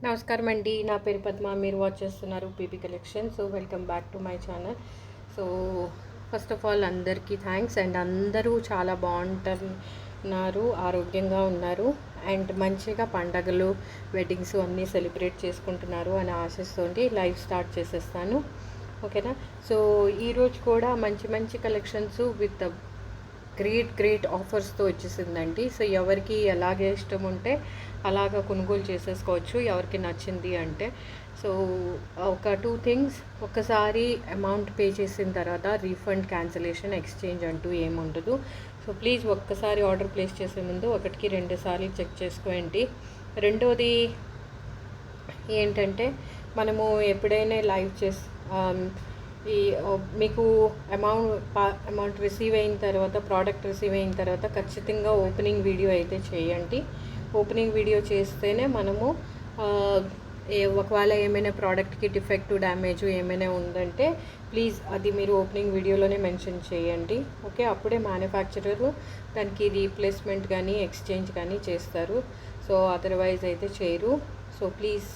నమస్కారం అండి. నా పేరు పద్మ. మీరు వాచ్ చేస్తున్నారు PP collection. So welcome back to my channel. So first of all అందరికీ థ్యాంక్స్. అండ్ అందరూ చాలా బాగుంటున్నారు, ఆరోగ్యంగా ఉన్నారు అండ్ మంచిగా పండగలు, వెడ్డింగ్స్ అన్నీ సెలబ్రేట్ చేసుకుంటున్నారు అని ఆశిస్తోండి లైవ్ స్టార్ట్ చేసేస్తాను. ఓకేనా? సో ఈరోజు కూడా మంచి మంచి కలెక్షన్స్ విత్ గ్రేట్ ఆఫర్స్తో వచ్చేసిందండి. సో ఎవరికి ఎలాగే ఇష్టం ఉంటే అలాగా కొనుగోలు చేసేసుకోవచ్చు, ఎవరికి నచ్చింది అంటే. సో ఒక టూ థింగ్స్, ఒక్కసారి అమౌంట్ పే చేసిన తర్వాత రీఫండ్, క్యాన్సిలేషన్, ఎక్స్చేంజ్ అంటూ ఏముండదు. సో ప్లీజ్ ఒక్కసారి ఆర్డర్ ప్లేస్ చేసే ముందు ఒకటికి రెండు సార్లు చెక్ చేసుకోండి. రెండోది ఏంటంటే, మనము ఎప్పుడైనా లైవ్ ఈ మీకు అమౌంట్ రిసీవ్ అయిన తర్వాత, ప్రోడక్ట్ రిసీవ్ అయిన తర్వాత ఖచ్చితంగా ఓపెనింగ్ వీడియో అయితే చేయండి. ఓపెనింగ్ వీడియో చేస్తేనే మనము ఒకవేళ ఏమైనా ప్రోడక్ట్కి డిఫెక్ట్, డ్యామేజ్ ఏమైనా ఉందంటే ప్లీజ్ అది మీరు ఓపెనింగ్ వీడియోలోనే మెన్షన్ చేయండి. ఓకే? అప్పుడే మ్యానుఫ్యాక్చరరు దానికి రీప్లేస్మెంట్ కానీ ఎక్స్చేంజ్ కానీ చేస్తారు. సో అదర్వైజ్ అయితే చేయరు. సో ప్లీజ్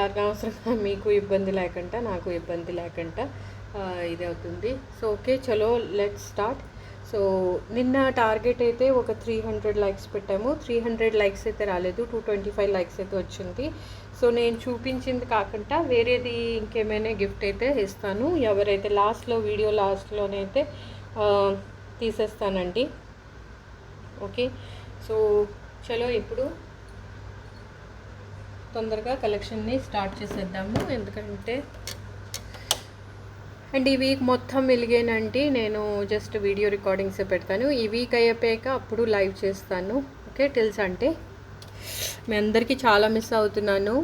అనవసరంగా మీకు ఇబ్బంది లేకుండా, నాకు ఇబ్బంది లేకుండా ఇది అవుతుంది. సో ఓకే, చలో లెట్స్ స్టార్ట్. సో నిన్న టార్గెట్ అయితే ఒక 300 లైక్స్ పెట్టాము. 300 లైక్స్ అయితే రాలేదు, 225 లైక్స్ అయితే వచ్చింది. సో నేను చూపించింది కాకుండా వేరేది ఇంకేమైనా గిఫ్ట్ అయితే ఇస్తాను. ఎవరైతే వీడియో లాస్ట్లోనైతే తీసేస్తానండి. ఓకే, సో చలో ఇప్పుడు తొందరగా కలెక్షన్ని స్టార్ట్ చేసేద్దాము. ఎందుకంటే అండ్ ఈ వీక్ మొత్తం వెలిగేనండి. నేను జస్ట్ వీడియో రికార్డింగ్స్ పెడతాను. ఈ వీక్ అయిపోయాక అప్పుడు లైవ్ చేస్తాను. ఓకే, తెలుసా అంటే మీ అందరికీ చాలా మిస్ అవుతున్నాను.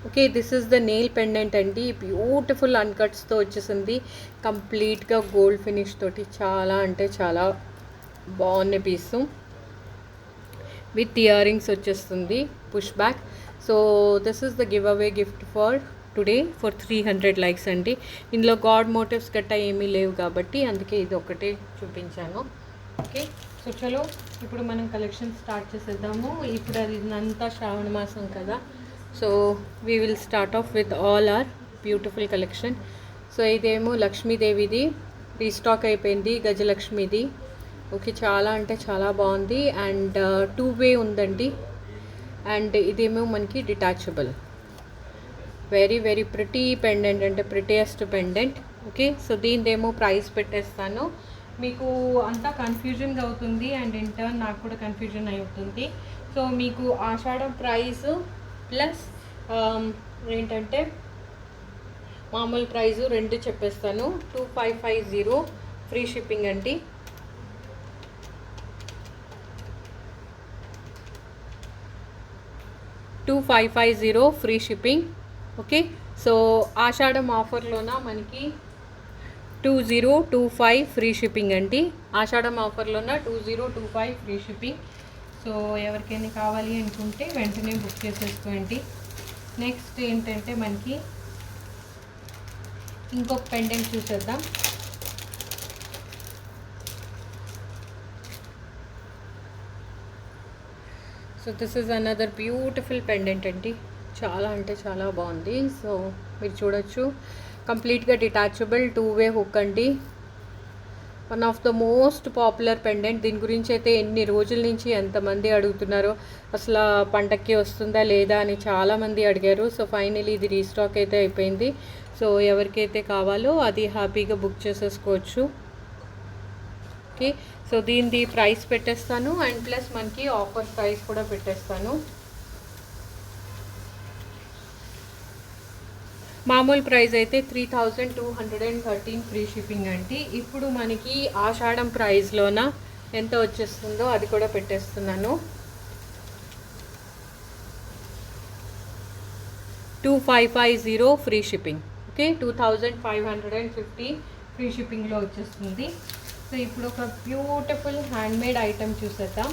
Okay, this is the nail pendant అండి. బ్యూటిఫుల్ అన్కట్స్తో వచ్చేసింది, కంప్లీట్గా గోల్డ్ ఫినిష్ తోటి. చాలా అంటే చాలా బాగున్న పీసు విత్ ఇయర్ రింగ్స్ వచ్చేస్తుంది, push back. So this is the give away gift for today for 300 likes అండి. ఇందులో గాడ్ మోటివ్స్ గట్టా ఏమీ లేవు కాబట్టి అందుకే ఇది ఒకటే చూపించాను. ఓకే, సో చలో ఇప్పుడు మనం కలెక్షన్ స్టార్ట్ చేసేద్దాము. ఇప్పుడు అది అంతా శ్రావణ మాసం కదా. So we will start off with all our beautiful collection. So ఇదేమో లక్ష్మీదేవిది, రీస్టాక్ అయిపోయింది, గజలక్ష్మిది. ఓకే, చాలా అంటే చాలా బాగుంది. అండ్ 2 వే ఉందండి. అండ్ ఇదేమో మనకి డిటాచబుల్, వెరీ ప్రిటీ పెండెంట్, అంటే prettiest pendant. Okay, so దీనిదేమో price పెట్టేస్తాను. మీకు అంతా కన్ఫ్యూజన్గా అవుతుంది అండ్ ఇన్ టర్న్ నాకు కూడా కన్ఫ్యూజన్ అవుతుంది. సో మీకు ఆషాఢం ప్రైస్ ప్లస్ ఏంటంటే మామూలు ప్రైజు రెండు చెప్పేస్తాను. 2550 ఫ్రీ షిప్పింగ్ అండి. $2550 ఫ్రీ షిప్పింగ్. ఓకే, సో ఆషాఢం ఆఫర్లోన మనకి 2025 ఫ్రీ షిప్పింగ్ అండి. ఆషాఢం ఆఫర్లోన 2025 ఫ్రీ షిప్పింగ్. సో ఎవరికైనా కావాలి అనుకుంటే వెంటనే బుక్ చేసేసుకోండి. నెక్స్ట్ ఏంటంటే మనకి ఇంకొక పెండెంట్ చూసేద్దాం. So this is another beautiful pendant అండి. చాలా అంటే చాలా బాగుంది. సో మీరు చూడొచ్చు, కంప్లీట్గా డిటాచబుల్ 2 వే హుక్ అండి. One of the most popular pendant. దీని గురించి అయితే ఎన్ని రోజుల నుంచి ఎంతమంది అడుగుతున్నారో, అసలు పండక్కి వస్తుందా లేదా అని చాలామంది అడిగారు. సో ఫైనలీ ఇది రీస్టాక్ అయితే అయిపోయింది. సో ఎవరికైతే కావాలో అది హ్యాపీగా బుక్ చేసేసుకోవచ్చు. ఓకే, సో దీనిది ప్రైస్ పెట్టేస్తాను అండ్ ప్లస్ మనకి ఆఫర్ ప్రైస్ కూడా పెట్టేస్తాను. మామూలు ప్రైస్ అయితే 3213 ఫ్రీ షిప్పింగ్ అండి. ఇప్పుడు మనకి ఆషాఢం ప్రైస్లోన ఎంత వచ్చేస్తుందో అది కూడా పెట్టేస్తున్నాను. 2550 ఫ్రీ షిప్పింగ్. ఓకే, 2550 ఫ్రీ షిప్పింగ్లో వచ్చేస్తుంది. సో ఇప్పుడు ఒక బ్యూటిఫుల్ హ్యాండ్మేడ్ ఐటెం చూసేద్దాం.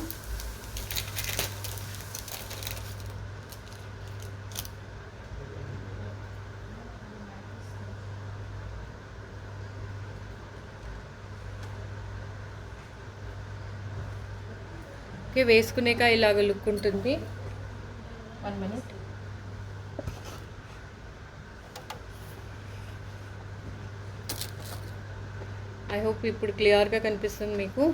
ఓకే, వేసుకునేక ఇలాగ లుక్ ఉంటుంది. 1 minute. ఐ హోప్ ఇప్పుడు క్లియర్గా కనిపిస్తుంది మీకు.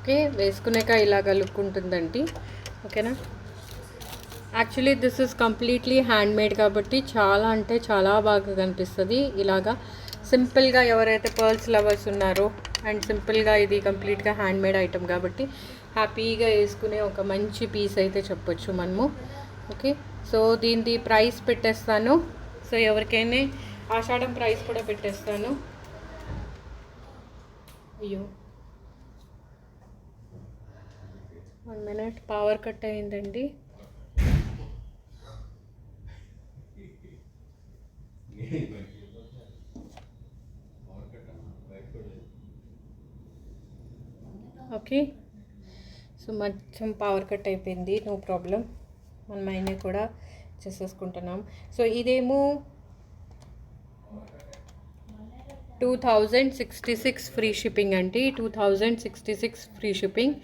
ఓకే, వేసుకునేక ఇలాగ లుక్ ఉంటుందండి. ఓకేనా. Actually this is completely handmade కాబట్టి చాలా అంటే చాలా బాగా కనిపిస్తుంది. ఇలాగా సింపుల్గా ఎవరైతే పర్ల్స్ లవర్స్ ఉన్నారో అండ్ సింపుల్గా ఇది కంప్లీట్గా హ్యాండ్మేడ్ ఐటమ్ కాబట్టి హ్యాపీగా వేసుకునే ఒక మంచి పీస్ అయితే చెప్పొచ్చు మనము. ఓకే, సో దీనిది ప్రైస్ పెట్టేస్తాను. సో ఎవరికైనా ఆషాఢం ప్రైస్ కూడా పెట్టేస్తాను. అయ్యో 1 minute, పవర్ కట్ అయిందండి. ఓకే, సో మొత్తం పవర్ కట్ అయిపోయింది. నో ప్రాబ్లం, మనం అయినా కూడా చేసేసుకుంటున్నాం. సో ఇదేమో 2066 ఫ్రీ షిప్పింగ్ అండి. 2066 ఫ్రీ షిప్పింగ్.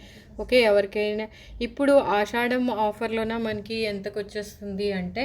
ఓకే, ఎవరికైనా ఇప్పుడు ఆషాఢం ఆఫర్లోన మనకి ఎంతకు వచ్చేస్తుంది అంటే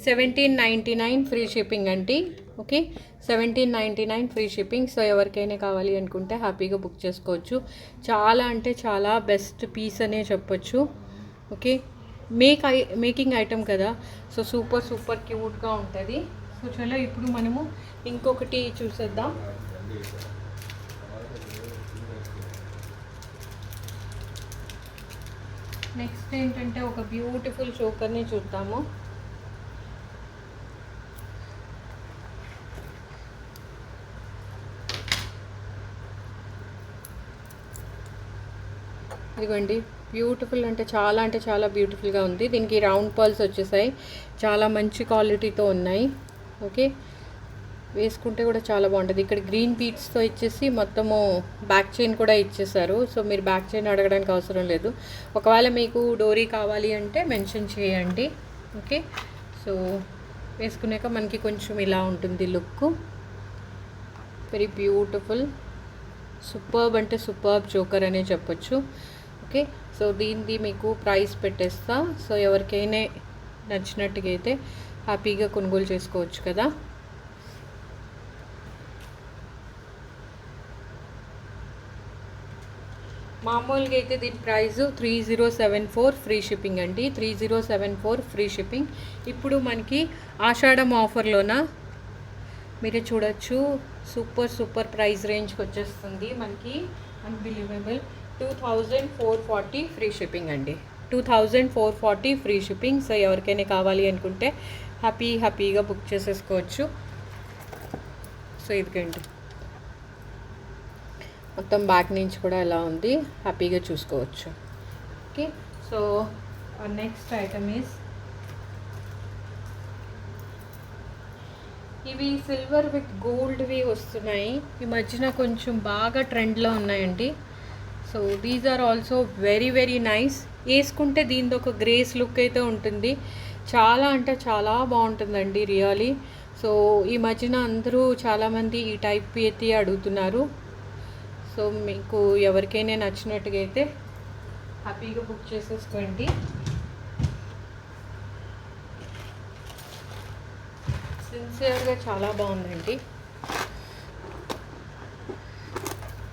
$17.99 ఫ్రీ షిప్పింగ్ అండి. Okay, $17.99 free shipping. సో ఎవరికైనా కావాలి అనుకుంటే హ్యాపీగా బుక్ చేసుకోవచ్చు. చాలా అంటే చాలా బెస్ట్ పీస్ అనే చెప్పొచ్చు. ఓకే, మేకింగ్ ఐటమ్ కదా, సో సూపర్ సూపర్ క్యూట్గా ఉంటుంది. సో చలో ఇప్పుడు మనము ఇంకొకటి చూసేద్దాం. నెక్స్ట్ ఏంటంటే ఒక బ్యూటిఫుల్ చోకర్ని చూద్దాము. ఇదిగోండి, బ్యూటిఫుల్ అంటే చాలా బ్యూటిఫుల్గా ఉంది. దీనికి రౌండ్ పర్ల్స్ వచ్చేసాయి, చాలా మంచి క్వాలిటీతో ఉన్నాయి. ఓకే, వేసుకుంటే కూడా చాలా బాగుంటుంది. ఇక్కడ గ్రీన్ బీడ్స్తో ఇచ్చేసి మొత్తము బ్యాక్ చైన్ కూడా ఇచ్చేసారు. సో మీరు బ్యాక్ చైన్ అడగడానికి అవసరం లేదు. ఒకవేళ మీకు డోరీ కావాలి అంటే మెన్షన్ చేయండి. ఓకే, సో వేసుకున్నాక మనకి కొంచెం ఇలా ఉంటుంది లుక్. వెరీ బ్యూటిఫుల్, సూపర్బ్ అంటే సూపర్బ్ జోకర్ అనే చెప్పొచ్చు. ఓకే, సో దీనిది మీకు ప్రైస్ పెట్టేస్తా. సో ఎవరికైనా నచ్చినట్టుగా అయితే హ్యాపీగా కొనుగోలు చేసుకోవచ్చు కదా. మామూలుగా అయితే దీని ప్రైస్ 3074 ఫ్రీ షిప్పింగ్ అండి. 3074 ఫ్రీ షిప్పింగ్. ఇప్పుడు మనకి ఆషాఢం ఆఫర్లోన మీరు చూడొచ్చు, సూపర్ ప్రైస్ రేంజ్కి వచ్చేస్తుంది మనకి. అన్బిలీవబుల్, 2440 ఫ్రీ షిప్పింగ్ అండి. 2440 ఫ్రీ షిప్పింగ్. సో ఎవరికైనా కావాలి అనుకుంటే హ్యాపీగా బుక్ చేసేసుకోవచ్చు. సో ఇదిగండి, మొత్తం బ్యాక్ నుంచి కూడా ఎలా ఉంది, హ్యాపీగా చూసుకోవచ్చు. Okay, so next item is ఇవి సిల్వర్ విత్ గోల్డ్వి వస్తున్నాయి. ఈ మధ్యన కొంచెం బాగా ట్రెండ్లో ఉన్నాయండి. So these are also very nice. వేసుకుంటే దీనితో ఒక గ్రేస్ లుక్ అయితే ఉంటుంది. చాలా అంటే చాలా బాగుంటుందండి రియలీ. సో ఈ మధ్యన అందరూ చాలామంది ఈ టైప్ అయితే అడుగుతున్నారు. సో మీకు ఎవరికైనా నచ్చినట్టుగా అయితే హ్యాపీగా బుక్ చేసేసుకోండి. సిన్సియర్గా చాలా బాగుందండి.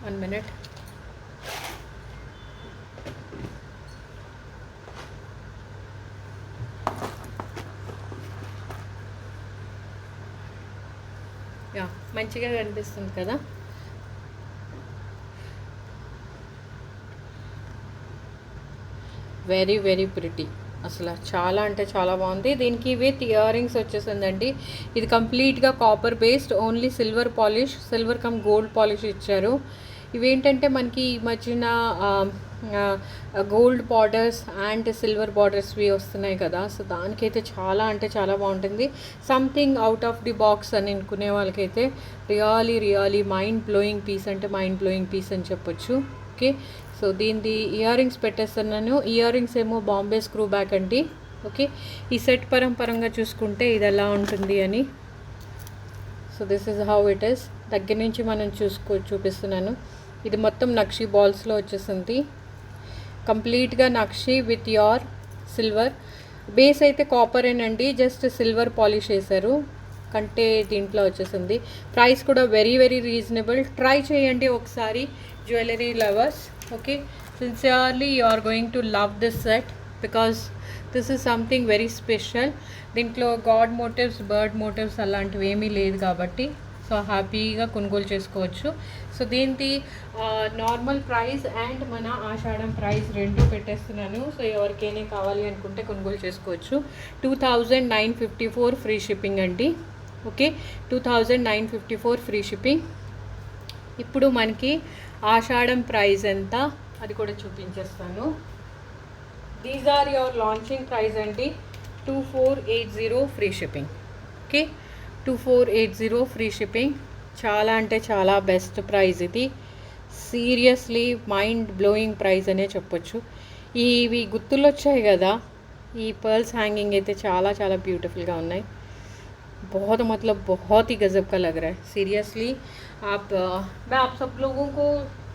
1 minute. యా, మంచిగా కనిపిస్తుంది కదా. Very pretty. అసలు చాలా అంటే చాలా బాగుంది. దీనికి విత్ ఇయర్ రింగ్స్ వచ్చేసిందండి. ఇది కంప్లీట్గా copper based, only silver polish, silver come gold polish ఇచ్చారు. ఇవేంటంటే మనకి ఈ మధ్యన గోల్డ్ బార్డర్స్ అండ్ సిల్వర్ బార్డర్స్వి వస్తున్నాయి కదా, సో దానికైతే చాలా అంటే చాలా బాగుంటుంది. Something out of the box అని అనుకునే వాళ్ళకైతే రియలీ మైండ్ బ్లోయింగ్ పీస్ అంటే మైండ్ బ్లోయింగ్ పీస్ అని చెప్పొచ్చు. ఓకే, సో దీనిది ఇయర్ రింగ్స్ పెట్టేస్తున్నాను. ఇయర్ రింగ్స్ ఏమో బాంబే స్క్రూ బ్యాక్ అండి. ఓకే, ఈ సెట్ పరంగా చూసుకుంటే ఇది ఎలా ఉంటుంది అని. So this is how it is. దగ్గర నుంచి మనం చూపిస్తున్నాను. ఇది మొత్తం నక్షి బాల్స్లో వచ్చేసింది. కంప్లీట్గా నక్షి విత్ యోర్ సిల్వర్ బేస్ అయితే కాపరేనండి, జస్ట్ సిల్వర్ పాలిష్ వేశారు కంటే దీంట్లో వచ్చేసింది. ప్రైస్ కూడా వెరీ రీజనబుల్. ట్రై చేయండి ఒకసారి jewellery lovers. Okay, sincerely you are going to love this set because this is something very special. దీంట్లో గాడ్ మోటివ్స్, బర్డ్ మోటివ్స్ అలాంటివి ఏమీ లేదు కాబట్టి సో హ్యాపీగా కొనుగోలు చేసుకోవచ్చు. సో దీనికి నార్మల్ ప్రైస్ అండ్ మన ఆషాఢం ప్రైస్ రెండు పెట్టేస్తున్నాను. సో ఎవరికైనా కావాలి అనుకుంటే కొనుగోలు చేసుకోవచ్చు. 2954 ఫ్రీ షిప్పింగ్ అండి. ఓకే, 2954 ఫ్రీ షిప్పింగ్. ఇప్పుడు మనకి ఆషాఢం ప్రైస్ ఎంత అది కూడా చూపించేస్తాను. These are your launching price అండి. 2480 ఫ్రీ షిప్పింగ్. ఓకే, 2480 ఫ్రీ షిప్పింగ్. చాలా అంటే చాలా బెస్ట్ ప్రైస్ ఇది. సీరియస్లీ మైండ్ బ్లోయింగ్ ప్రైస్ అనే చెప్పొచ్చు. ఇవి గుత్తులు వచ్చాయి కదా, ఈ పర్ల్స్ హ్యాంగింగ్ అయితే చాలా బ్यूटीफुल ఉన్నాయి. बहुत मतलब बहुत ही गजब का लग रहा है सीरियसली. मैं आप सब लोगों को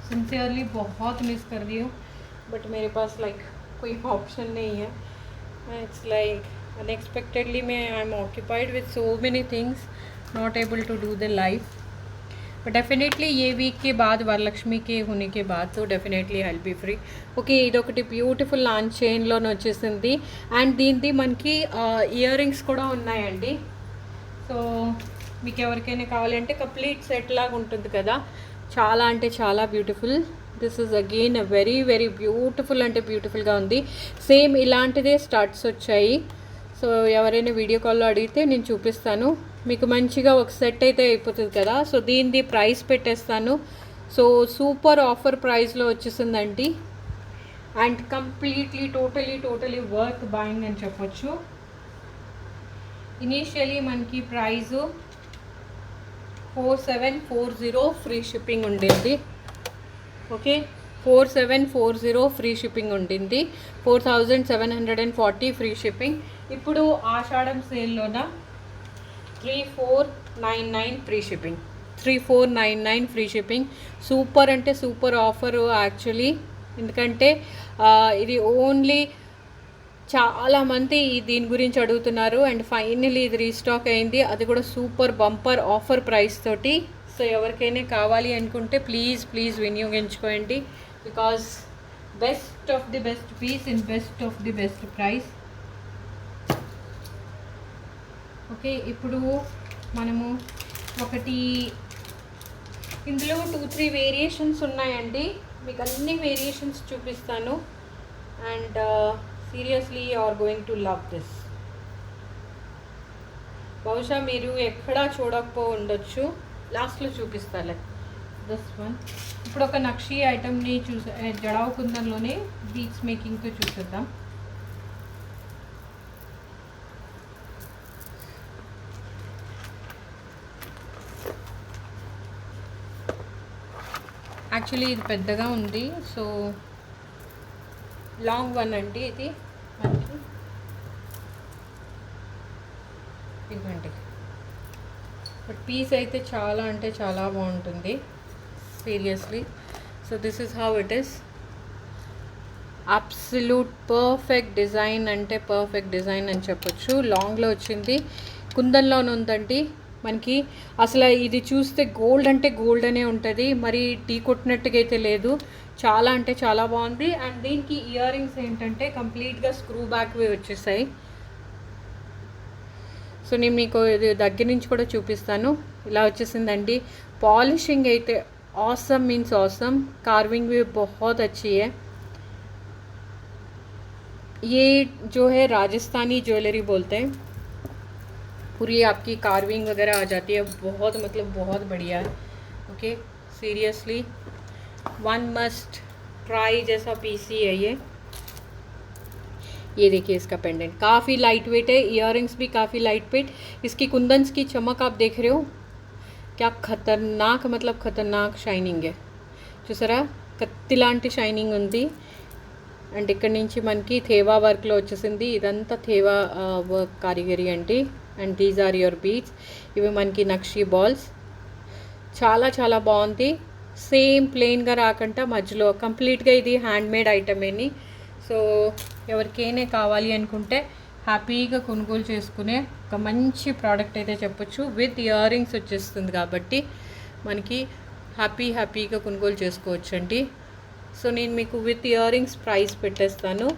सिंसियरली बहुत मिस कर रही हूँ, बट मेरे पास लाइक कोई ऑप्शन नहीं है. इट्स लाइक अनएक्सपेक्टेडली मैं I am occupied with so many things, not able to do the life. But definitely ये वीक के बाद वरलक्ष्मी के होने के बाद तो definitely I will be free. Okay, ఇదొకటి బ్యూటిఫుల్ లాంచ్ చైన్లోనే వచ్చేసింది. అండ్ దీనిది మనకి ఇయర్ రింగ్స్ కూడా ఉన్నాయండి. సో మీకు ఎవరికైనా కావాలంటే కంప్లీట్ సెట్ లాగా ఉంటుంది కదా, చాలా అంటే చాలా beautiful. This is again very beautiful అంటే బ్యూటిఫుల్గా ఉంది. సేమ్ ఇలాంటిదే స్టార్ట్స్ వచ్చాయి. సో ఎవరైనా వీడియో కాల్లో అడిగితే నేను చూపిస్తాను మీకు. మంచిగా ఒక సెట్ అయితే అయిపోతుంది కదా. సో దీనిది ప్రైస్ పెట్టేస్తాను. సో సూపర్ ఆఫర్ ప్రైస్లో వచ్చేసిందండి. And completely totally worth buying అని చెప్పొచ్చు. ఇనీషియలీ మనకి ప్రైజు 4740 ఫ్రీ షిప్పింగ్ ఉండింది. ఓకే, 4740 ఫ్రీ షిప్పింగ్ ఉండింది. 4740 ఫ్రీ షిప్పింగ్. ఇప్పుడు ఆషాఢం సేల్లోన 3499 free shipping. 3499 free shipping. Super అంటే సూపర్ ఆఫర్ యాక్చువల్లీ. ఎందుకంటే ఇది ఓన్లీ చాలామంది దీని గురించి అడుగుతున్నారు అండ్ ఫైనలీ ఇది రీస్టాక్ అయింది, అది కూడా సూపర్ బంపర్ ఆఫర్ ప్రైస్ తోటి. సో ఎవరికైనా కావాలి అనుకుంటే ప్లీజ్ వినియోగించుకోండి. Because best of the best piece in best of the best price. Okay, ఇప్పుడు మనము ఒకటి ఇందులో 2-3 వేరియేషన్స్ ఉన్నాయండి. మీకు అన్ని వేరియేషన్స్ చూపిస్తాను. And seriously you are going to love this. బహుశా మీరు ఎక్కడా చూడకపో ఉండొచ్చు, లాస్ట్లో చూపిస్తాలే. This one. ఇప్పుడు ఒక నక్షి ఐటమ్ని జడావు కుందంలోనే బీడ్స్ మేకింగ్తో చూసేద్దాం. యాక్చువల్లీ ఇది పెద్దగా ఉంది, సో లాంగ్ వన్ అండి ఇది మనకి. ఇదిగోండి, బట్ పీస్ అయితే చాలా అంటే చాలా బాగుంటుంది seriously. So this is how it is. Absolute perfect design అంటే పర్ఫెక్ట్ డిజైన్ అని చెప్పొచ్చు. లాంగ్లో వచ్చింది, కుందన్లోనే ఉందండి మనకి. అసలు ఇది చూస్తే గోల్డ్ అంటే గోల్డ్ అనే ఉంటుంది, మరి టీ కొట్టినట్టుగా అయితే లేదు. చాలా అంటే చాలా బాగుంది. అండ్ దీనికి ఇయర్ రింగ్స్ ఏంటంటే కంప్లీట్గా స్క్రూ బ్యాక్వి వచ్చేసాయి. సో నేను మీకు ఇది దగ్గర నుంచి కూడా చూపిస్తాను. ఇలా వచ్చేసిందండి. पॉलिशिंग అయితే ऑसम मीन्स ऑसम, कार्विंग भी बहुत अच्छी है। ये जो है राजस्थानी ज्वेलरी बोलते हैं, पूरी आपकी कार्विंग वगैरह आ जाती है, बहुत मतलब बहुत बढ़िया है। Okay seriously one must try जैसा पीस ही है ये देखिए इसका पेंडेंट काफ़ी लाइट वेट है, इयररिंग्स भी काफ़ी लाइट वेट। इसकी कुंदन्स की चमक आप देख रहे हो, क्या खतरनाक, मतलब खतरनाक షైనింగ్ చూసారా, కత్తిలాంటి షైనింగ్ ఉంది. అండ్ ఇక్కడ నుంచి మనకి థేవా వర్క్లో వచ్చేసింది, ఇదంతా థేవా వర్క్ కారిగరీ అండి. And these are your beads, ఇవి మనకి నక్షి బాల్స్, చాలా చాలా బాగుంది. సేమ్ ప్లెయిన్గా రాకుండా మధ్యలో కంప్లీట్గా ఇది హ్యాండ్మేడ్ ఐటమేని. సో ఎవరికైనా కావాలి అనుకుంటే హ్యాపీగా కొనుగోలు చేసుకునే ఒక మంచి ప్రోడక్ట్ అయితే చెప్పొచ్చు. విత్ ఇయర్ రింగ్స్ వచ్చేస్తుంది కాబట్టి మనకి హ్యాపీగా కొనుగోలు చేసుకోవచ్చు అండి. సో నేను మీకు విత్ ఇయర్ రింగ్స్ ప్రైస్ పెట్టేస్తాను.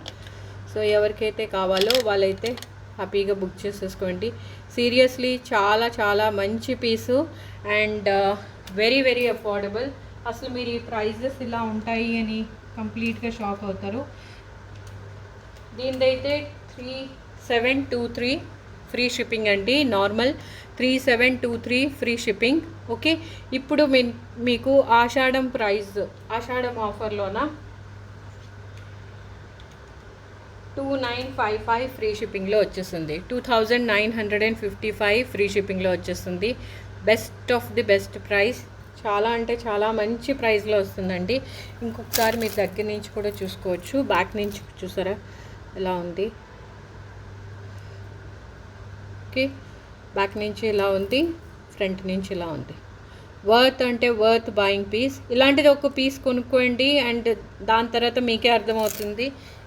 సో ఎవరికైతే కావాలో వాళ్ళైతే హ్యాపీగా బుక్ చేసేసుకోండి. సీరియస్లీ చాలా చాలా మంచి పీసు అండ్ వెరీ వెరీ అఫోర్డబుల్. అసలు మీరు ఈ ప్రైజెస్ ఇలా ఉంటాయి అని కంప్లీట్గా షాక్ అవుతారు. దీనిదైతే 3723 ఫ్రీ షిప్పింగ్ అండి. Normal 3723 free shipping. ఓకే, ఇప్పుడు మీకు ఆషాఢం ప్రైస్, ఆషాఢం ఆఫర్లోన 2955 ఫ్రీ షిప్పింగ్లో వచ్చేస్తుంది. 2955 ఫ్రీ షిప్పింగ్లో వచ్చేస్తుంది. Best of the best price, చాలా అంటే చాలా మంచి ప్రైస్లో వస్తుందండి. ఇంకొకసారి మీరు దగ్గర నుంచి కూడా చూసుకోవచ్చు. బ్యాక్ నుంచి చూసారా ఎలా ఉంది, ఓకే, బ్యాక్ నుంచి ఇలా ఉంది, ఫ్రంట్ నుంచి ఇలా ఉంది. వర్త్ అంటే వర్త్ బాయింగ్ పీస్. ఇలాంటిది ఒక పీస్ కొనుక్కోండి అండ్ దాని తర్వాత మీకే అర్థమవుతుంది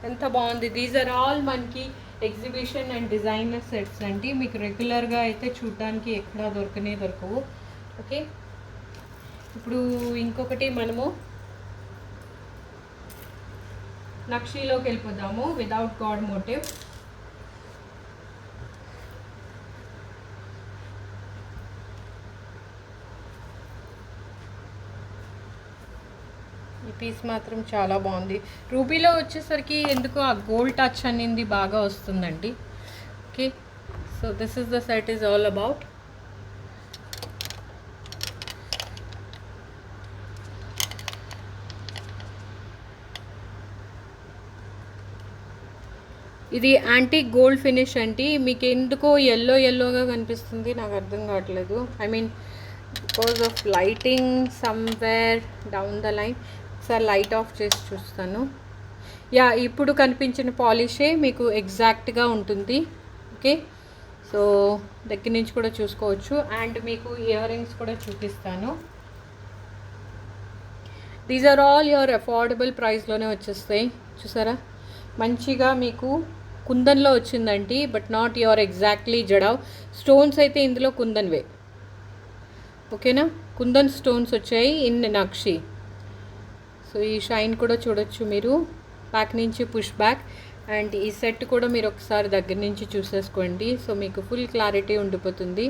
ఎంత బాగుంది. దీస్ ఆర్ ఆల్ మనకి ఎగ్జిబిషన్ అండ్ డిజైనర్ సెట్స్ అండి. మీకు రెగ్యులర్గా అయితే చూడడానికి ఎక్కడా దొరకవు. ఓకే, ఇప్పుడు ఇంకొకటి మనము నక్షీలోకి వెళ్ళిపోదాము. Without god motive. ఈ పీస్ మాత్రం చాలా బాగుంది. రూబీలో వచ్చేసరికి ఎందుకో ఆ గోల్డ్ టచ్ అనేది బాగా వస్తుందండి. Okay, so this is the set is all about. ఇది యాంటిక్ గోల్డ్ ఫినిష్ అండి. మీకు ఎందుకో ఎల్లోగా కనిపిస్తుంది, నాకు అర్థం కావట్లేదు. I mean because of lighting somewhere down the line. ఒకసారి లైట్ ఆఫ్ చేసి చూస్తాను. యా, ఇప్పుడు కనిపించిన పాలిషే మీకు ఎగ్జాక్ట్గా ఉంటుంది. ఓకే, సో దగ్గర నుంచి కూడా చూసుకోవచ్చు. అండ్ మీకు ఇయర్ రింగ్స్ కూడా చూపిస్తాను. These are all your affordable ప్రైస్లోనే వచ్చేస్తాయి. చూసారా, మంచిగా మీకు కుందన్లో వచ్చిందండి, but not your exactly jadau. Stones అయితే ఇందులో కుందన్వే, ఓకేనా, కుందన్ స్టోన్స్ వచ్చాయి ఇన్ నక్షి. సో ఈ షైన్ కూడా చూడొచ్చు మీరు, బ్యాక్ నుంచి పుష్ బ్యాక్. అండ్ ఈ సెట్ కూడా మీరు ఒకసారి దగ్గర నుంచి చూసేసుకోండి. సో మీకు ఫుల్ క్లారిటీ ఉండిపోతుంది.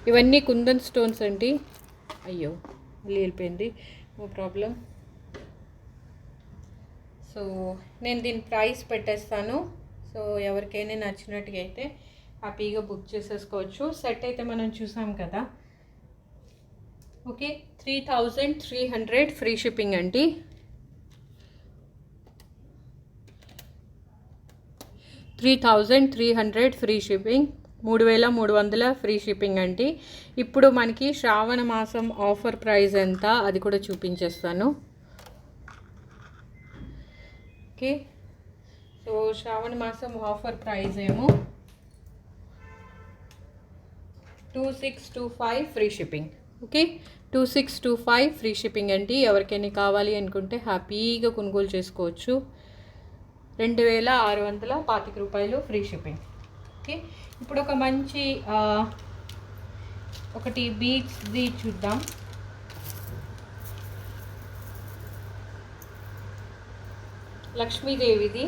ఇవన్నీ కుందన్ స్టోన్స్ అండి. అయ్యో మళ్ళీ వెళ్ళిపోయింది, నో ప్రాబ్లం. సో నేను దీని ప్రైస్ పెట్టేస్తాను. సో ఎవరికైనా నచ్చినట్టుగా అయితే హ్యాపీగా బుక్ చేసేసుకోవచ్చు. సెట్ అయితే మనం చూసాం కదా. ఓకే, 3300 ఫ్రీ షిప్పింగ్ అండి. 3300 ఫ్రీ షిప్పింగ్, 3300 ఫ్రీ షిప్పింగ్ అండి. ఇప్పుడు మనకి శ్రావణ మాసం ఆఫర్ ప్రైస్ ఎంత అది కూడా చూపించేస్తాను. ఓకే, సో శ్రావణ మాసం ఆఫర్ ప్రైస్ ఏమో 2625 free shipping. Okay, 2625 free shipping అండి. ఎవరికైనా కావాలి అనుకుంటే హ్యాపీగా కొనుగోలు చేసుకోవచ్చు. 2625 రూపాయలు ఫ్రీ షిప్పింగ్. ఓకే, ఇప్పుడు ఒక మంచి ఒకటి బీడ్స్ది చూద్దాం. లక్ష్మీదేవిది.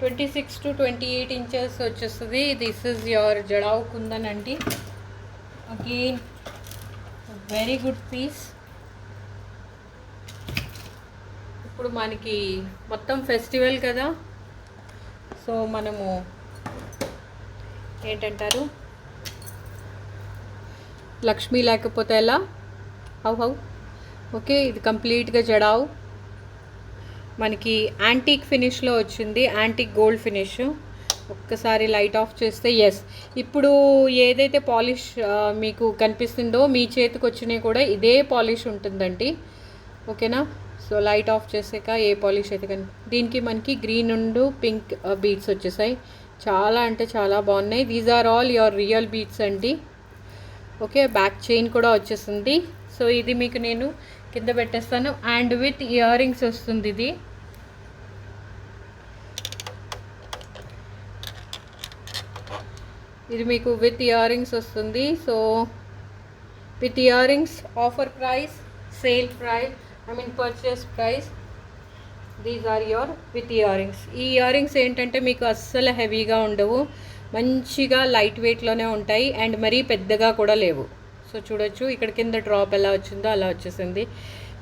ట్వంటీ 26 to 28 ఇంచెస్ వచ్చేస్తుంది. This is your jadau kundan అండి. Again very good piece. ఇప్పుడు మనకి మొత్తం ఫెస్టివల్ కదా, సో మనము ఏంటంటారు లక్ష్మి లేకపోతే ఎలా? హౌ ఓకే, ఇది కంప్లీట్గా జడావు మనకి యాంటీక్ ఫినిష్లో వచ్చింది, యాంటీక్ గోల్డ్ ఫినిష్. ఒక్కసారి లైట్ ఆఫ్ చేస్తే ఎస్, ఇప్పుడు ఏదైతే పాలిష్ మీకు కనిపిస్తుందో మీ చేతికి వచ్చినాయి కూడా ఇదే పాలిష్ ఉంటుందండి, ఓకేనా. సో లైట్ ఆఫ్ చేసాక ఏ పాలిష్ అయితే దీనికి మనకి గ్రీన్ అండ్ పింక్ బీడ్స్ వచ్చేసాయి, చాలా అంటే చాలా బాగున్నాయి. These are all your real beads అండి. ఓకే, బ్యాక్ చైన్ కూడా వచ్చేసింది. సో ఇది మీకు నేను కింద పెట్టేస్తాను. అండ్ విత్ ఇయర్ రింగ్స్ వస్తుంది ఇది మీకు విత్ ఇయర్ రింగ్స్ వస్తుంది. So with earrings, offer price, sale price, purchase price, these are your with earrings. ఈ ఇయర్ రింగ్స్ ఏంటంటే మీకు అస్సలు హెవీగా ఉండవు, మంచిగా లైట్ వెయిట్లోనే ఉంటాయి అండ్ మరీ పెద్దగా కూడా లేవు. సో చూడొచ్చు ఇక్కడ కింద డ్రాప్ ఎలా వచ్చిందో అలా వచ్చేసింది.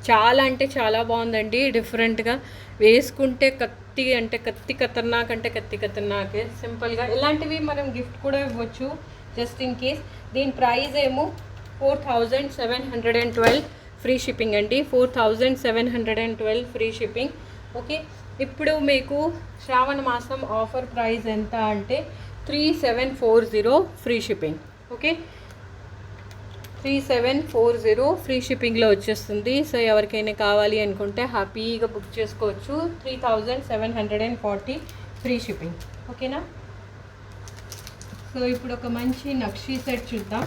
చాలా అంటే చాలా బాగుందండి, డిఫరెంట్గా వేసుకుంటే కత్తి అంటే కత్తి ఖతర్నాక్ అంటే కత్తి ఖతర్నాకే. సింపుల్గా ఇలాంటివి మనం గిఫ్ట్ కూడా ఇవ్వచ్చు జస్ట్ ఇన్ కేస్. దీని ప్రైస్ ఏమో 4712 ఫ్రీ షిప్పింగ్ అండి, 4712 ఫ్రీ షిప్పింగ్. ఓకే, ఇప్పుడు మీకు శ్రావణ మాసం ఆఫర్ ప్రైస్ ఎంత అంటే 3740 ఫ్రీ షిప్పింగ్. ఓకే, 3740 ఫ్రీ షిప్పింగ్లో వచ్చేస్తుంది. సో ఎవరికైనా కావాలి అనుకుంటే హ్యాపీగా బుక్ చేసుకోవచ్చు. 3740 ఫ్రీ షిప్పింగ్, ఓకేనా. సో ఇప్పుడు ఒక మంచి నక్షీ సెట్ చూద్దాం.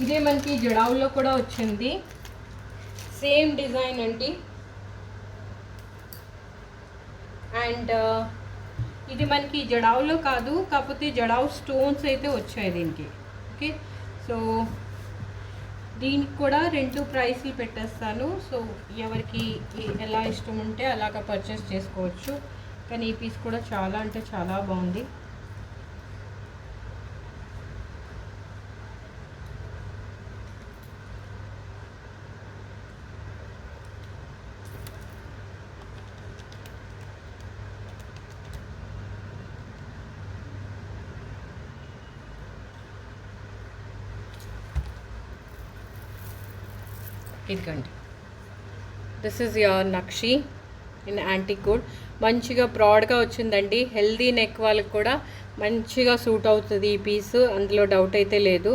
ఇదే మనకి జడావులో కూడా వచ్చింది, సేమ్ డిజైన్ అండి. అండ్ ఇది మనకి జడావులో కాదు, కాకపోతే జడావు స్టోన్స్ అయితే వచ్చాయి దీనికి. ఓకే, సో దీనికి కూడా 2 ప్రైస్లు పెట్టేస్తాను. సో ఎవరికి ఎలా ఇష్టం ఉంటే అలాగా పర్చేస్ చేసుకోవచ్చు. కానీ ఈ పీస్ కూడా చాలా అంటే చాలా బాగుంది. ఇదిగండి, this is your nakshi in antique gold. మంచిగా బ్రాడ్గా వచ్చిందండి, హెల్దీ నెక్ వాళ్ళకి కూడా మంచిగా సూట్ అవుతుంది ఈ పీస్, అందులో డౌట్ అయితే లేదు.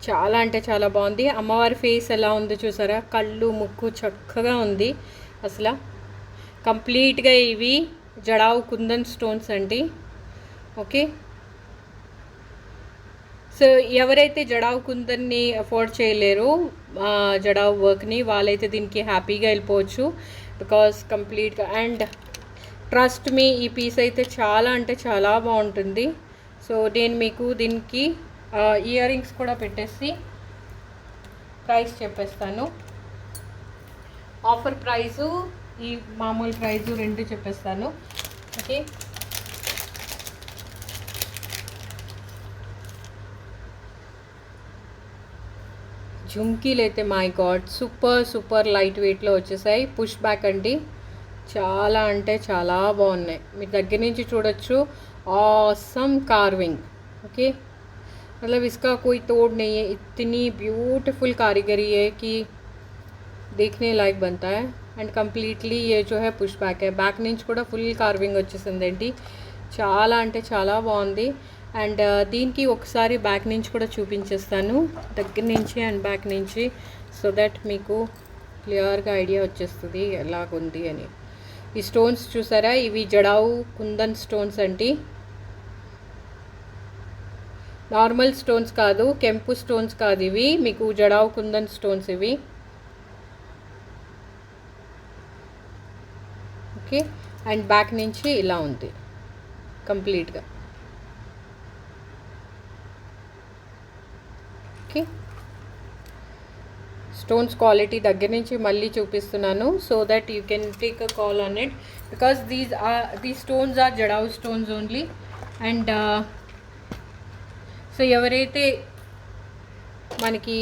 చాలా అంటే చాలా బాగుంది. అమ్మవారి ఫేస్ ఎలా ఉందో చూసారా, కళ్ళు ముక్కు చక్కగా ఉంది అసలు. కంప్లీట్గా ఇవి జడావు కుందన్ స్టోన్స్ అండి. ఓకే, సో ఎవరైతే జడావు కుందన్ని అఫోర్డ్ చేయలేరు జడావు వర్క్ని, వాళ్ళైతే దీనికి హ్యాపీగా వెళ్ళిపోవచ్చు. బికాస్ కంప్లీట్గా అండ్ ట్రస్ట్ మీ, ఈ పీస్ అయితే చాలా అంటే చాలా బాగుంటుంది. సో నేను మీకు దీనికి ఇయర్ రింగ్స్ కూడా పెట్టేసి ప్రైస్ చెప్పేస్తాను. ఆఫర్ ప్రైజు, ఈ మామూలు ప్రైజు 2 చెప్పేస్తాను. ఓకే, జుమ్కీలు అయితే మై గాడ్ సూపర్ లైట్ వెయిట్లో వచ్చేసాయి. పుష్ బ్యాక్ అండి, చాలా అంటే చాలా బాగున్నాయి. మీరు దగ్గర నుంచి చూడొచ్చు, ऑसम कार्विंग. ओके, मतलब इसका कोई तोड़ नहीं है, इतनी ब्यूटीफुल कारीगरी है कि देखने लायक बनता है. అండ్ కంప్లీట్లీ ఏ जो है పుష్ బ్యాక్ है, బ్యాక్ నుంచి కూడా ఫుల్ కార్వింగ్ వచ్చేసిందండి. చాలా అంటే చాలా బాగుంది. అండ్ దీనికి ఒకసారి బ్యాక్ నుంచి కూడా చూపించేస్తాను, దగ్గర నుంచి అండ్ బ్యాక్ నుంచి, సో దట్ మీకు క్లియర్గా ఐడియా వచ్చేస్తుంది ఎలాగుంది అని. ఈ స్టోన్స్ చూసారా, ఇవి జడావు కుందన్ స్టోన్స్ అండి, నార్మల్ స్టోన్స్ కాదు, కెంపు స్టోన్స్ కాదు ఇవి, మీకు జడావు కుందన్ స్టోన్స్ ఇవి. ఓకే, అండ్ బ్యాక్ నుంచి ఇలా ఉంది కంప్లీట్గా. ఓకే, స్టోన్స్ క్వాలిటీ దగ్గర నుంచి మళ్ళీ చూపిస్తున్నాను, so that you can take a call on it, because these stones are jadau stones only. And so ఎవరైతే మనకి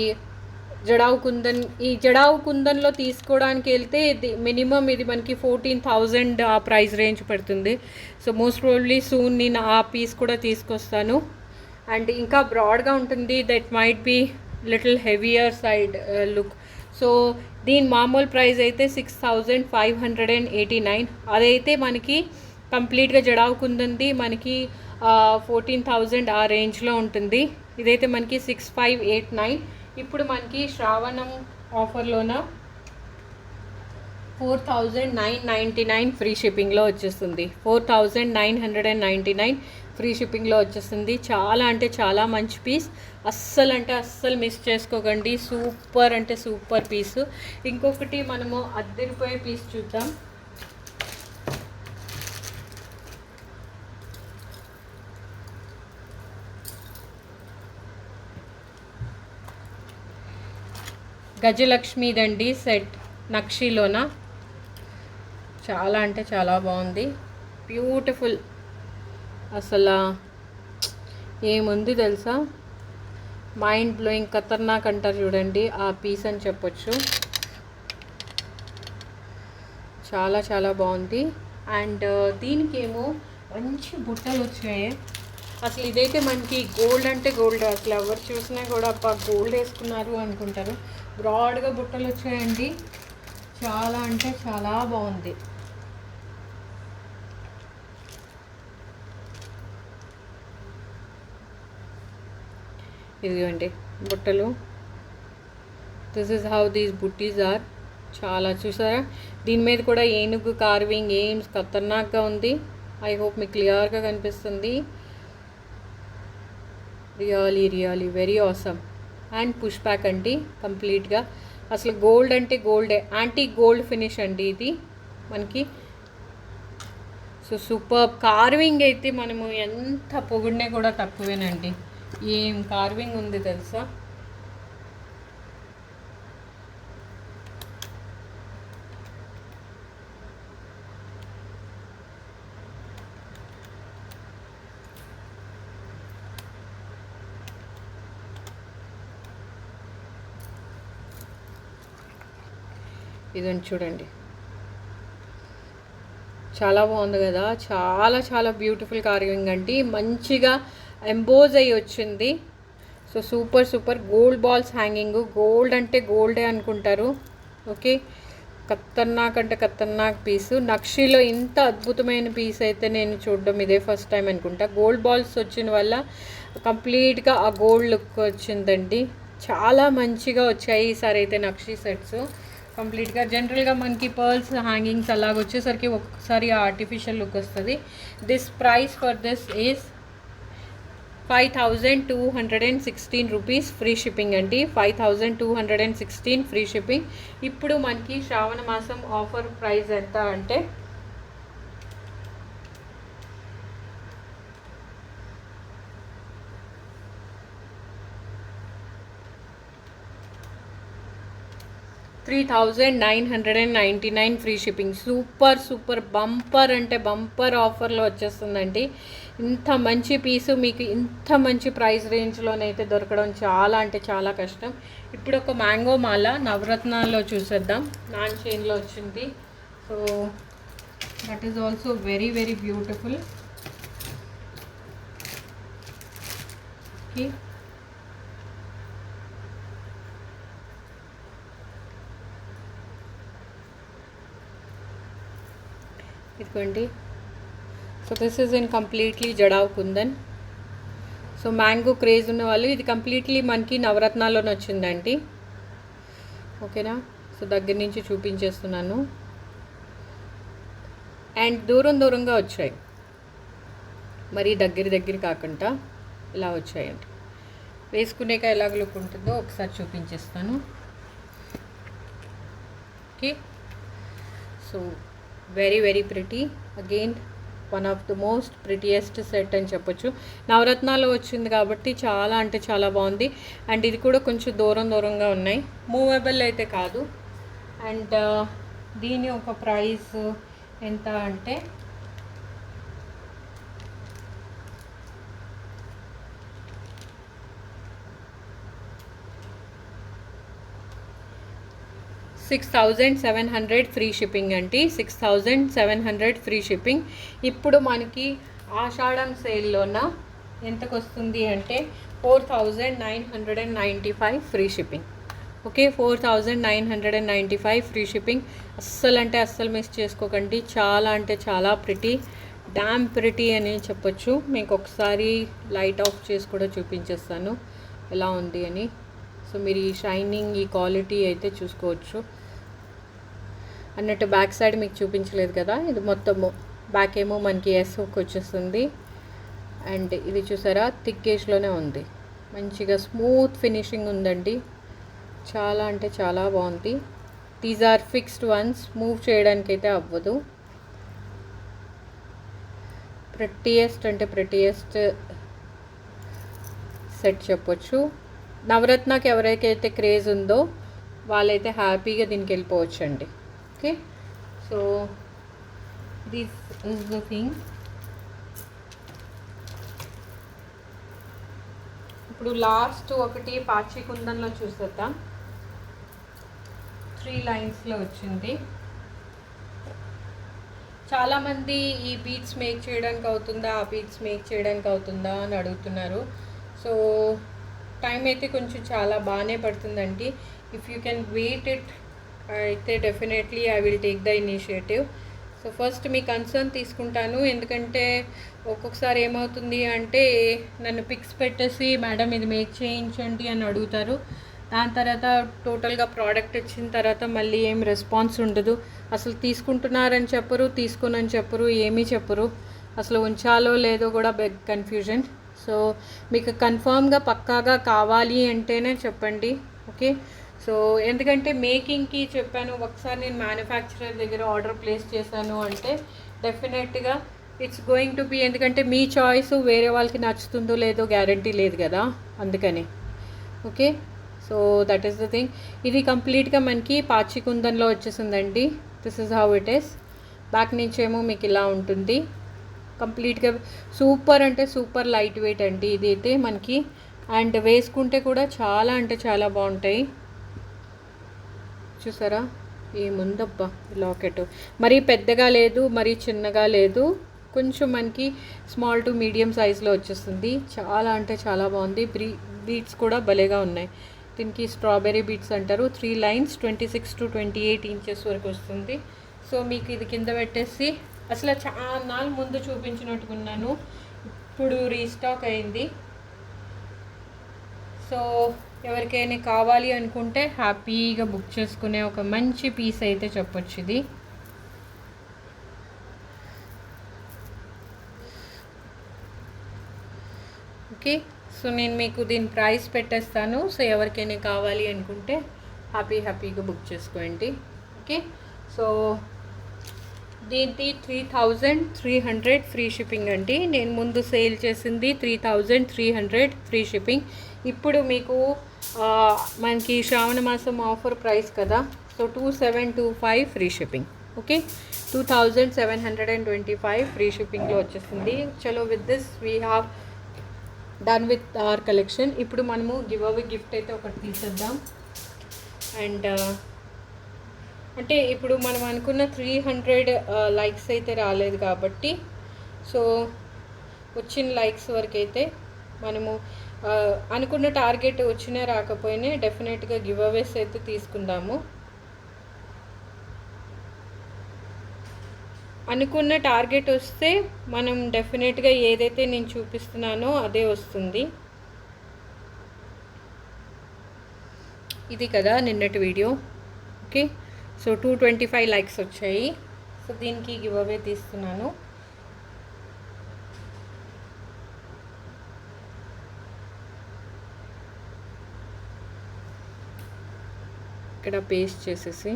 జడావు కుందన్, ఈ జడావు కుందన్లో తీసుకోవడానికి వెళ్తే మినిమం ఇది మనకి 14,000 ఆ ప్రైస్ రేంజ్ పడుతుంది. సో మోస్ట్ ప్రాబబ్లీ సూన్ నేను ఆ పీస్ కూడా తీసుకొస్తాను. అండ్ ఇంకా బ్రాడ్గా ఉంటుంది. That might be little heavier side look. So దీని మామూలు ప్రైస్ అయితే 6589. అదైతే మనకి కంప్లీట్గా జడావుకుంది మనకి 14,000 ఆ రేంజ్లో ఉంటుంది. ఇదైతే మనకి 6589. ఇప్పుడు మనకి శ్రావణం ఆఫర్లోన 4999 ఫ్రీ షిప్పింగ్లో వచ్చేస్తుంది. 4999 ఫ్రీ షిప్పింగ్లో వచ్చేస్తుంది. చాలా అంటే చాలా మంచి పీస్. అస్సలు అంటే అస్సలు మిస్ చేసుకోకండి. సూపర్ అంటే సూపర్ పీసు. ఇంకొకటి మనము అద్దరిపోయే పీస్ చూద్దాం. గజలక్ష్మిదండి సెట్ నక్షిలోన. చాలా అంటే చాలా బాగుంది. బ్యూటిఫుల్. అసలు ఏముంది తెలుసా, మైండ్ బ్లోయింగ్, ఖతర్నాక్ అంటారు చూడండి, ఆ పీస్ అని చెప్పొచ్చు. చాలా చాలా బాగుంది. అండ్ దీనికేమో మంచి బుట్టలు వచ్చాయి. అసలు ఇదైతే మనకి గోల్డ్ అంటే గోల్డ్. అసలు ఎవరు చూసినా కూడా అబ్బా గోల్డ్ వేసుకున్నారు అనుకుంటారు. బ్రాడ్గా బుట్టలు వచ్చాయండి. చాలా అంటే చాలా బాగుంది. ఇదిగోండి బుట్టలు. దిస్ ఇస్ హౌ దీస్ బుట్టీస్ ఆర్. చాలా చూసారా, దీని మీద కూడా ఏనుగు కార్వింగ్ ఏం ఖతర్నాక్గా ఉంది. ఐ హోప్ మీకు క్లియర్గా కనిపిస్తుంది. Really really very awesome. And push back అండి కంప్లీట్గా. అసలు గోల్డ్ అంటే గోల్డే. యాంటీ గోల్డ్ ఫినిష్ అండి ఇది మనకి. So super. కార్వింగ్ అయితే మనము ఎంత పొగిడినా కూడా తక్కువేనండి. ఏం కార్వింగ్ ఉంది తెలుసా. ఇదని చూడండి, చాలా బాగుంది కదా. చాలా చాలా బ్యూటిఫుల్ కార్వింగ్ అండి. మంచిగా ఎంబోజ్ అయ్యి వచ్చింది. So super super. Gold balls hanging. Gold అంటే గోల్డే అనుకుంటారు. ఓకే, ఖతర్నాక్ అంటే ఖతర్నాక్ పీసు. నక్షిలో ఇంత అద్భుతమైన పీస్ అయితే నేను చూడడం ఇదే ఫస్ట్ టైం అనుకుంటా. గోల్డ్ బాల్స్ వచ్చిన వల్ల కంప్లీట్గా ఆ గోల్డ్ లుక్ వచ్చిందండి. చాలా మంచిగా వచ్చాయి ఈసారి అయితే నక్షి సెట్స్ కంప్లీట్గా. జనరల్గా మనకి పర్ల్స్ హ్యాంగింగ్స్ అలాగ వచ్చేసరికి ఒక్కొక్కసారి ఆర్టిఫిషియల్ లుక్ వస్తుంది. This price for this is 5216 rupees free shipping అండి. 5216 ఫ్రీ షిప్పింగ్. ఇప్పుడు మనకి శ్రావణ మాసం ఆఫర్ ప్రైస్ ఎంత అంటే $3,999 free shipping. Super super bumper అంటే బంపర్ ఆఫర్లో వచ్చేస్తుందండి. ఇంత మంచి పీసు మీకు ఇంత మంచి ప్రైస్ రేంజ్లోనైతే దొరకడం చాలా అంటే చాలా కష్టం. ఇప్పుడు ఒక మ్యాంగో మాల నవరత్నాల్లో చూసేద్దాం. నాన్ చైన్లో వచ్చింది. So that is also very very beautiful. Okay, ఇదిగోండి. So this is in completely jadau kundan. So mango craze ఉన్న వాళ్ళు ఇది కంప్లీట్లీ మనకి నవరత్నాల్లోనే వచ్చిందండి. ఓకేనా. సో దగ్గర నుంచి చూపించేస్తున్నాను. అండ్ దూరం దూరంగా వచ్చాయి, మరి దగ్గర కాకుండా ఇలా వచ్చాయండి. వేసుకునేక ఎలాగ లుక్ ఉంటుందో ఒకసారి చూపించేస్తాను. Okay, so very very pretty. Again one of the most prettiest set అని చెప్పొచ్చు. నవరత్నాలు వచ్చింది కాబట్టి చాలా అంటే చాలా బాగుంది. అండ్ ఇది కూడా కొంచెం దూరంగా ఉన్నాయి, మూవబుల్ అయితే కాదు. అండ్ దీని ఒక ప్రైస్ ఎంత అంటే $6,700 ఫ్రీ షిప్పింగ్ అండి. 6,700 ఫ్రీ షిప్పింగ్. ఇప్పుడు మనకి ఆషాఢం సేల్లోన ఎంతకు వస్తుంది అంటే 4995 free shipping. Okay, 4995 free shipping. అస్సలు అంటే అస్సలు మిస్ చేసుకోకండి. చాలా అంటే చాలా డామ్ ప్రిటీ అని చెప్పొచ్చు. మీకు ఒకసారి లైట్ ఆఫ్ చేసి కూడా చూపించేస్తాను ఎలా ఉంది అని. సో మీరు ఈ షైనింగ్, ఈ క్వాలిటీ అయితే చూసుకోవచ్చు. అన్నట్టు బ్యాక్ సైడ్ మీకు చూపించలేదు కదా, ఇది మొత్తము బ్యాక్ ఏమో మనకి ఎస్ హుక్ వచ్చేస్తుంది. అండ్ ఇది చూసారా, థిక్కేజ్లోనే ఉంది, మంచిగా స్మూత్ ఫినిషింగ్ ఉందండి. చాలా అంటే చాలా బాగుంది. These are fixed ones, move చేయడానికి అయితే అవ్వదు. ప్రెట్టియెస్ట్ అంటే ప్రెట్టియెస్ట్ సెట్ చెప్పొచ్చు. నవరత్నకి ఎవరికైతే క్రేజ్ ఉందో వాళ్ళైతే హ్యాపీగా దీనికి వెళ్ళిపోవచ్చు అండి. Okay, so this is the thing. ఇప్పుడు లాస్ట్ ఒకటి పాచి కుందన్లో చూసేద్దాం. 3 లైన్స్లో వచ్చింది. చాలామంది ఈ బీడ్స్ మేక్ చేయడానికి అవుతుందా, ఆ బీడ్స్ మేక్ చేయడానికి అవుతుందా అని అడుగుతున్నారు. సో టైం అయితే కొంచెం చాలా బాగానే పడుతుందండి. If you can wait it అయితే definitely I will take the initiative. So first మీ కన్సర్న్ తీసుకుంటాను, ఎందుకంటే ఒక్కొక్కసారి ఏమవుతుంది అంటే నన్ను పిక్స్ పెట్టేసి మేడం ఇది మేక్ చేయించండి అని అడుగుతారు. దాని తర్వాత టోటల్గా ప్రోడక్ట్ వచ్చిన తర్వాత మళ్ళీ ఏం రెస్పాన్స్ ఉండదు. అసలు తీసుకుంటున్నారని చెప్పరు, తీసుకోనని చెప్పరు, ఏమీ చెప్పరు. అసలు ఉంచాలో లేదో కూడా బిగ్ కన్ఫ్యూజన్. సో మీకు కన్ఫర్మ్గా పక్కాగా కావాలి అంటేనే చెప్పండి. ఓకే, సో ఎందుకంటే మేకింగ్కి చెప్పాను, ఒకసారి నేను మ్యానుఫ్యాక్చరర్ దగ్గర ఆర్డర్ ప్లేస్ చేశాను అంటే డెఫినెట్గా ఇట్స్ గోయింగ్ టు బీ, ఎందుకంటే మీ చాయిస్ వేరే వాళ్ళకి నచ్చుతుందో లేదో గ్యారంటీ లేదు కదా, అందుకని. Okay, so that is the thing. ఇది కంప్లీట్గా మనకి పాచి కుందన్లో వచ్చేసిందండి. This is how it is. Back నుంచి ఏమో మీకు ఇలా ఉంటుంది. కంప్లీట్గా సూపర్ అంటే సూపర్ లైట్ వెయిట్ అండి ఇది అయితే మనకి. అండ్ వేసుకుంటే కూడా చాలా అంటే చాలా బాగుంటాయి. చూసారా ఏముందబ్బా లాకెట్, మరీ పెద్దగా లేదు, మరీ చిన్నగా లేదు, కొంచెం మనకి స్మాల్ టు మీడియం సైజ్లో వచ్చేస్తుంది. చాలా అంటే చాలా బాగుంది. బీడ్స్ కూడా భలేగా ఉన్నాయి. దీనికి స్ట్రాబెర్రీ బీడ్స్ అంటారు. 3 లైన్స్ 26 to 28 ఇంచెస్ వరకు వస్తుంది. సో మీకు ఇది కింద పెట్టేసి, అసలు చాలా ముందు చూపించినట్టుకున్నాను, ఇప్పుడు రీస్టాక్ అయింది. సో ఎవరికైనా కావాలి అనుకుంటే హ్యాపీగా బుక్ చేసుకునే ఒక మంచి పీస్ అయితే చెప్పొచ్చు ఇది. ఓకే, సో నేను మీకు దీని ప్రైస్ పెట్టేస్తాను. సో ఎవరికైనా కావాలి అనుకుంటే హ్యాపీగా బుక్ చేసుకోండి. ఓకే, సో దీనికి 3300 ఫ్రీ షిప్పింగ్ అండి. నేను ముందు సేల్ చేసింది 3300 ఫ్రీ షిప్పింగ్. ఇప్పుడు మీకు మనకి శ్రావణ మాసం ఆఫర్ ప్రైస్ కదా, so 2725 free shipping. Okay, 2725 free షిప్పింగ్లో వచ్చేస్తుంది. చలో with this we have done with our collection. ఇప్పుడు మనము గివ్ అవే గిఫ్ట్ అయితే ఒకటి తీసేద్దాం. అండ్ అంటే ఇప్పుడు మనం అనుకున్న 300 లైక్స్ అయితే రాలేదు కాబట్టి, సో వచ్చిన లైక్స్ వరకు అయితే మనము అనుకున్న టార్గెట్ వచ్చినా రాకపోయినా డెఫినెట్గా గివ్ అవేస్ అయితే తీసుకుందాము. అనుకున్న టార్గెట్ వస్తే మనం డెఫినెట్గా ఏదైతే నేను చూపిస్తున్నానో అదే వస్తుంది. ఇది కదా నిన్నటి వీడియో. ఓకే, సో 225 లైక్స్ వచ్చాయి. సో దీనికి గివ్ అవే తీస్తున్నాను. ఇక్కడ పేస్ట్ చేసేసి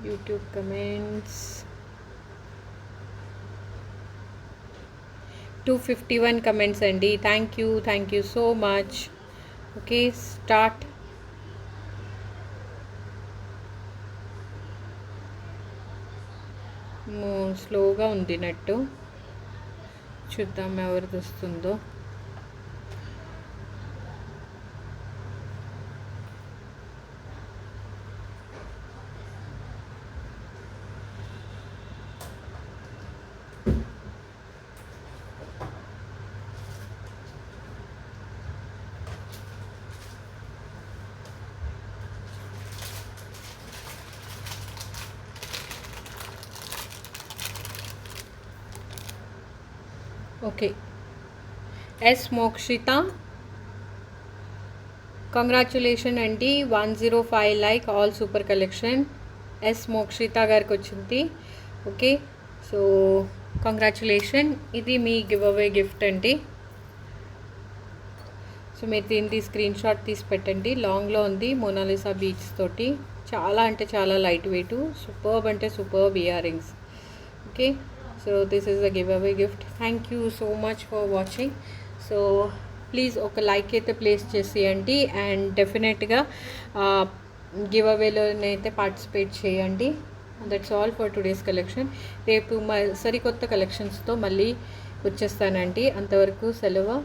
యూట్యూబ్ కమెంట్స్ 251 కమెంట్స్ అండి. Thank you so much. Okay, start. స్లోగా ఉంది నెట్టు, చూద్దాం ఎవరిది వస్తుందో. ఓకే. ఎస్ మోక్షిత, కంగ్రాచులేషన్ అండి, 105 like, all super collection. Yes Mokshita గారికి వచ్చింది. Okay, so congratulation. ఇది మీ గివ్ అవే గిఫ్ట్ అండి. సో మీరు దీన్ని స్క్రీన్ షాట్ తీసి పెట్టండి. లాంగ్లో ఉంది, మోనాలిసా బీచ్ తోటి. చాలా అంటే చాలా లైట్ వెయిట్, సూపర్బ్ అంటే superb ear rings. Okay, so this is the give away gift. Thank you so much for watching. So please ఒక లైక్ అయితే ప్లేస్ చేసేయండి అండ్ డెఫినెట్గా గివ్ అవేలోనైతే పార్టిసిపేట్ చేయండి. That's all for today's collection. రేపు సరికొత్త కలెక్షన్స్తో మళ్ళీ వచ్చేస్తానండి. అంతవరకు సెలవు.